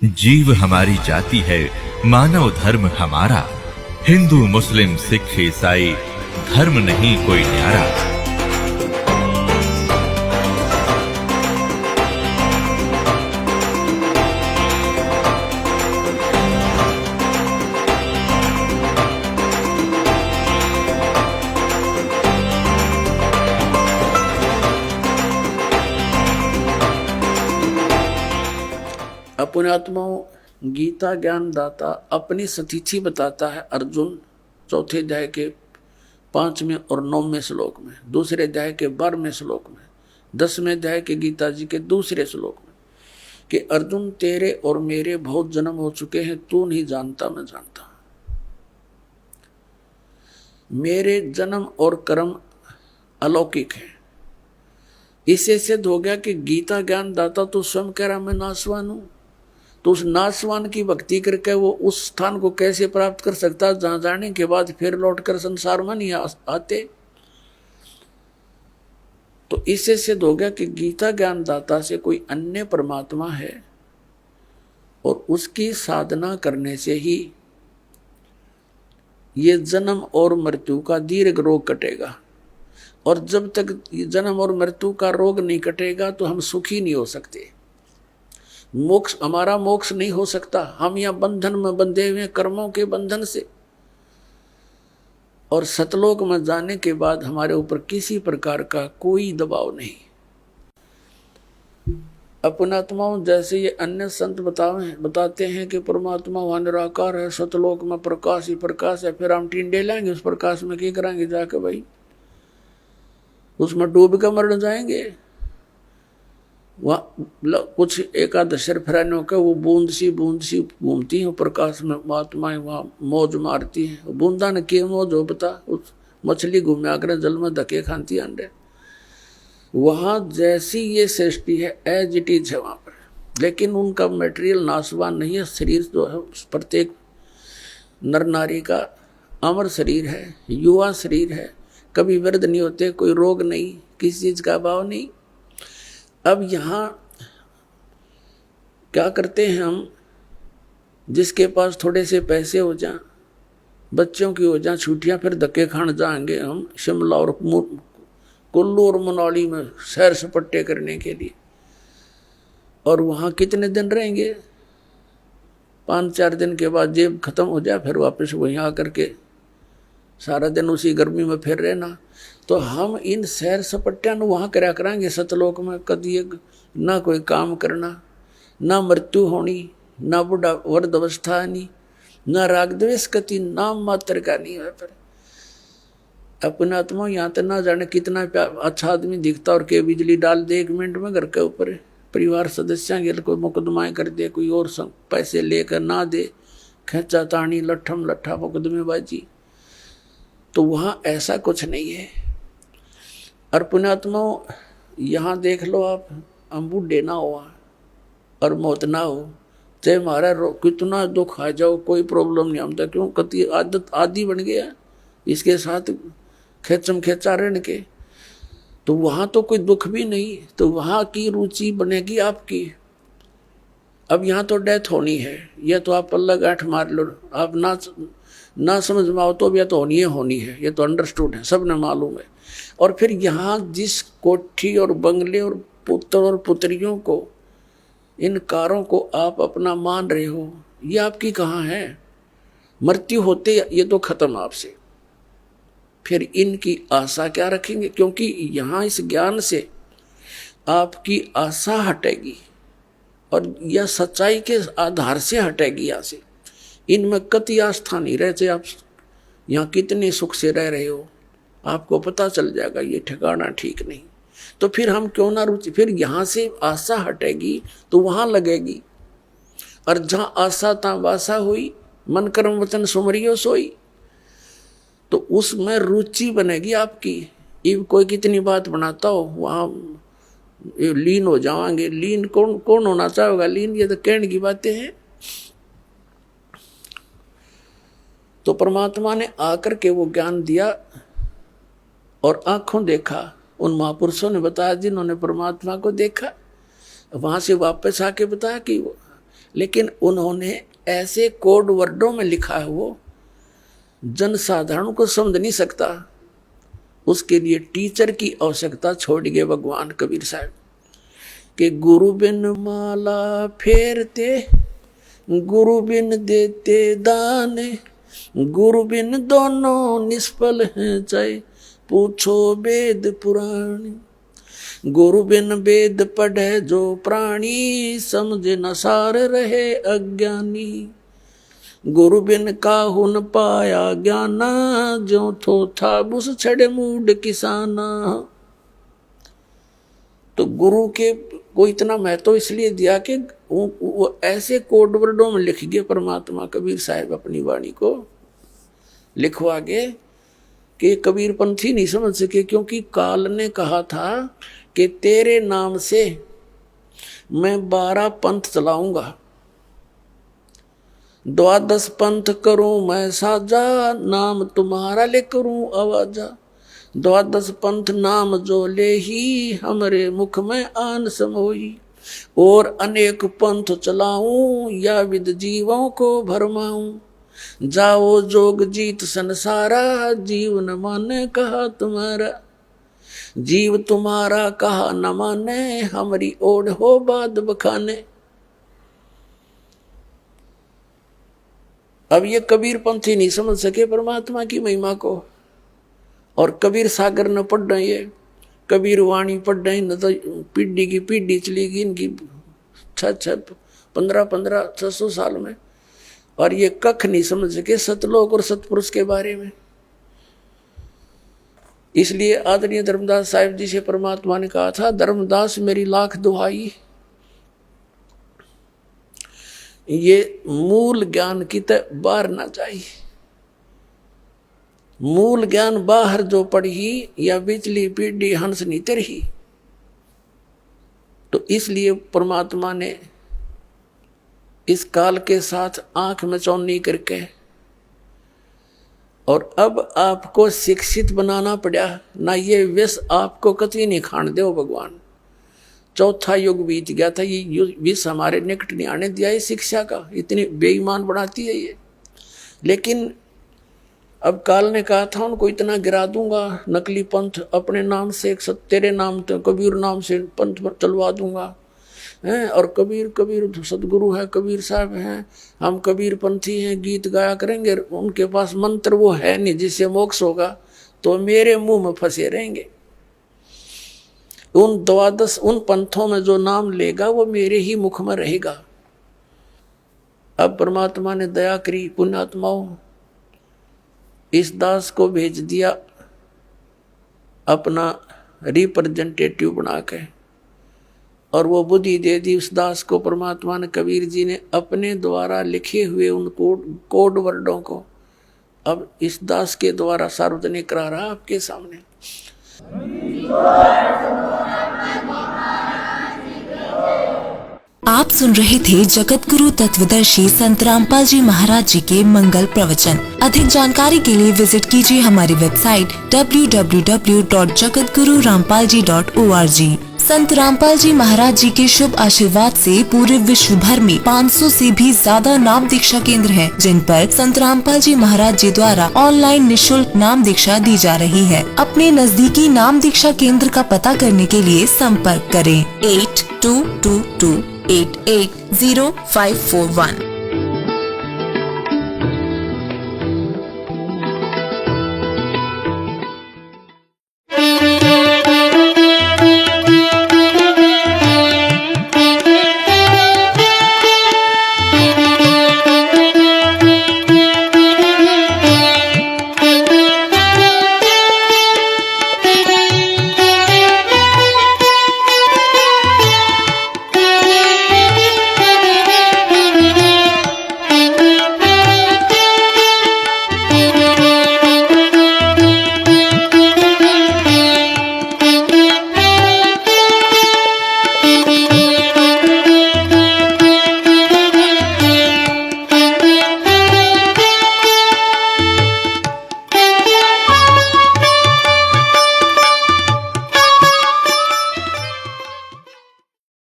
जीव हमारी जाति है, मानव धर्म हमारा। हिंदू मुस्लिम सिख ईसाई धर्म नहीं कोई न्यारा। पुण्यात्माओं, गीता ज्ञान दाता अपनी सतिथि बताता है अर्जुन चौथे अध्याय के 5वें और 9वें श्लोक में, दूसरे अध्याय के 12वें श्लोक में, 10वें अध्याय के गीता जी के दूसरे श्लोक में कि अर्जुन तेरे और मेरे बहुत जन्म हो चुके हैं, तू नहीं जानता मैं जानता। मेरे जन्म और कर्म अलौकिक है। इससे सिद्ध हो गया कि गीता ज्ञान दाता तो स्वयं कह रहा मैं नासवान हूं, तो उस नासवान की भक्ति करके वो उस स्थान को कैसे प्राप्त कर सकता जहां जाने के बाद फिर लौटकर संसार में नहीं आते। तो इससे सिद्ध हो गया कि गीता ज्ञान दाता से कोई अन्य परमात्मा है और उसकी साधना करने से ही ये जन्म और मृत्यु का दीर्घ रोग कटेगा। और जब तक जन्म और मृत्यु का रोग नहीं कटेगा तो हम सुखी नहीं हो सकते। मोक्ष, हमारा मोक्ष नहीं हो सकता। हम यहाँ बंधन में बंधे हुए कर्मों के बंधन से, और सतलोक में जाने के बाद हमारे ऊपर किसी प्रकार का कोई दबाव नहीं। अपनात्माओं, जैसे ये अन्य संत बताते हैं कि परमात्मा वहां निराकार है, सतलोक में प्रकाश ही प्रकाश है, फिर हम टिंडे लाएंगे उस प्रकाश में, क्या करेंगे जाके भाई? उसमें डूब कर मर जाएंगे। वहाँ कुछ एक आध शर फरानों का वो बूंद सी घूमती है प्रकाश में, महात्माएं वहाँ मौज मारती हैं। बूंदा ने के मौज हो बता, उस मछली घूमे आकर जल में धके खाती अंडे। वहाँ जैसी ये सृष्टि है एज इट इज है वहाँ पर, लेकिन उनका मटेरियल नाशवान नहीं है। शरीर जो है प्रत्येक नर नारी का अमर शरीर है, युवा शरीर है, कभी वृद्ध नहीं होते, कोई रोग नहीं, किसी चीज का अभाव नहीं। अब यहाँ क्या करते हैं हम, जिसके पास थोड़े से पैसे हो जाएं, बच्चों की हो जाएं छुट्टियां, फिर धक्के खान जाएंगे हम शिमला और कुल्लू और मनाली में सैर सपट्टे करने के लिए। और वहाँ कितने दिन रहेंगे? 5-4 दिन के बाद जेब खत्म हो जाए, फिर वापस वहीं आकर के सारा दिन उसी गर्मी में फिर रहना। तो हम इन सैर सपट्टियां वहाँ करा कराएंगे सतलोक में, कभी ना कोई काम करना, ना मृत्यु होनी, ना बुढ़ा वर्ध अवस्था आनी, ना राग द्वेष कति नाम मात्र का नहीं है। पर अपने आत्मा यहाँ तो ना जाने कितना अच्छा आदमी दिखता और के बिजली डाल दे 1 मिनट में घर के ऊपर, परिवार सदस्य के कोई मुकदमाएं कर दे, कोई और पैसे लेकर ना दे, खेचा तानी लट्ठम लट्ठा मुकदमेबाजी। तो वहाँ ऐसा कुछ नहीं है। और पुण्यात्माओं, यहाँ देख लो आप, हम बूढ़े ना हुआ और मौत ना हो, चाहे हमारा कितना दुख आ जाओ कोई प्रॉब्लम नहीं। हम तो क्यों कति आदत आदि बन गया इसके साथ खेचम खेचा रहने के, तो वहाँ तो कोई दुख भी नहीं, तो वहाँ की रुचि बनेगी आपकी। अब यहाँ तो डेथ होनी है, यह तो आप पल्ला गांठ मार लो, आप ना समझ में आओ तो भी तो होनी है, ये तो अंडरस्टूड है, सबने मालूम है। और फिर यहाँ जिस कोठी और बंगले और पुत्र और पुत्रियों को, इन कारों को आप अपना मान रहे हो, ये आपकी कहाँ है? मृत्यु होते ये तो खत्म आपसे, फिर इनकी आशा क्या रखेंगे? क्योंकि यहाँ इस ज्ञान से आपकी आशा हटेगी और यह सच्चाई के आधार से हटेगी। यहाँ से इनमें कति आस्था नहीं रहते। आप यहाँ कितने सुख से रह रहे हो, आपको पता चल जाएगा ये ठिकाना ठीक नहीं। तो फिर हम क्यों ना रुचि, फिर यहाँ से आशा हटेगी तो वहाँ लगेगी। और जहाँ आशा तहाँ वासा हुई, मन कर्म वचन सुमरियो सोई, तो उसमें रुचि बनेगी आपकी। इव कोई कितनी बात बनाता हो, वहाँ लीन हो जाएंगे। लीन कौन होना चाहेगा लीन? ये तो कहने की बातें हैं। तो परमात्मा ने आकर के वो ज्ञान दिया और आंखों देखा, उन महापुरुषों ने बताया जिन्होंने परमात्मा को देखा। वहां से वापस आके बताया कि लेकिन उन्होंने ऐसे कोड वर्डों में लिखा है, वो जनसाधारण को समझ नहीं सकता। उसके लिए टीचर की आवश्यकता छोड़ गए भगवान कबीर साहब कि गुरु बिन माला फेरते, गुरु बिन देते दाने, गुरु बिन दोनों निष्फल हैं, चाहे पूछो वेद पुराण। गुरु बिन वेद पढ़े जो प्राणी, समझे न सार रहे अज्ञानी। गुरु बिन काहू न पाया ज्ञाना, जो थो था बुस छड़े मूड किसाना। तो गुरु के को इतना महत्व इसलिए दिया कि वो ऐसे कोड वर्डों में लिख गए परमात्मा कबीर साहब अपनी वाणी को लिखवा गए कि कबीर पंथी नहीं समझ सके, क्योंकि काल ने कहा था कि तेरे नाम से मैं 12 पंथ चलाऊंगा, 12 पंथ करूं मैं साजा, नाम तुम्हारा ले करूं आवाजा। 12 पंथ नाम जो ले ही, हमरे मुख में आन समोई। और अनेक पंथ चलाऊं, या विद जीवों को भरमाऊं। जाओ जोग जीत संसारा, जीव न माने कहा तुम्हारा। जीव तुम्हारा कहा न माने, हमारी ओढ़ हो बाद बखाने। अब ये कबीर पंथी नहीं समझ सके परमात्मा की महिमा को, और कबीर सागर न पढ़ रहे, ये कबीर वाणी पढ़ रहे, न तो पीढ़ी की पीढ़ी चलेगी इनकी 600 साल में, और ये कख नहीं समझ सके सतलोक और सतपुरुष के बारे में। इसलिए आदरणीय धर्मदास साहिब जी से परमात्मा ने कहा था, धर्मदास मेरी लाख दुहाई, ये मूल ज्ञान की तरह बाहर ना जाए। मूल ज्ञान बाहर जो पढ़ी, या बिचली पीढ़ी हंस नहीं तरही। तो इसलिए परमात्मा ने इस काल के साथ आंख में चौनी करके, और अब आपको शिक्षित बनाना पड़ा ना, ये विष आपको कतई नहीं खान दो भगवान। चौथा युग बीत गया था, ये विष हमारे निकट नहीं आने दिया है शिक्षा का, इतनी बेईमान बनाती है ये। लेकिन अब काल ने कहा था उनको इतना गिरा दूंगा, नकली पंथ अपने नाम से, तेरे नाम तो कबीर नाम से पंथ चलवा दूंगा हैं। और कबीर कबीर सदगुरु है, कबीर साहब हैं, हम कबीर पंथी हैं, गीत गाया करेंगे। उनके पास मंत्र वो है नहीं जिससे मोक्ष होगा, तो मेरे मुंह में फंसे रहेंगे। उन 12 उन पंथों में जो नाम लेगा वो मेरे ही मुख में रहेगा। अब परमात्मा ने दया करी, पुण्यात्माओं, इस दास को भेज दिया अपना रिप्रेजेंटेटिव बना के, और वो बुद्धि दे दी उस दास को परमात्मा ने। कबीर जी ने अपने द्वारा लिखे हुए उन कोड वर्डों को अब इस दास के द्वारा सार्वजनिक करा रहा आपके सामने। आप सुन रहे थे जगत गुरु तत्वदर्शी संत रामपाल जी महाराज जी के मंगल प्रवचन। अधिक जानकारी के लिए विजिट कीजिए हमारी वेबसाइट www.jagatgururampalji.org। संत रामपाल जी महाराज जी के शुभ आशीर्वाद से पूरे विश्व भर में 500 से भी ज्यादा नाम दीक्षा केंद्र हैं, जिन पर संत रामपाल जी महाराज जी द्वारा ऑनलाइन निशुल्क नाम दीक्षा दी जा रही है। अपने नजदीकी नाम दीक्षा केंद्र का पता करने के लिए संपर्क करें 8222880541।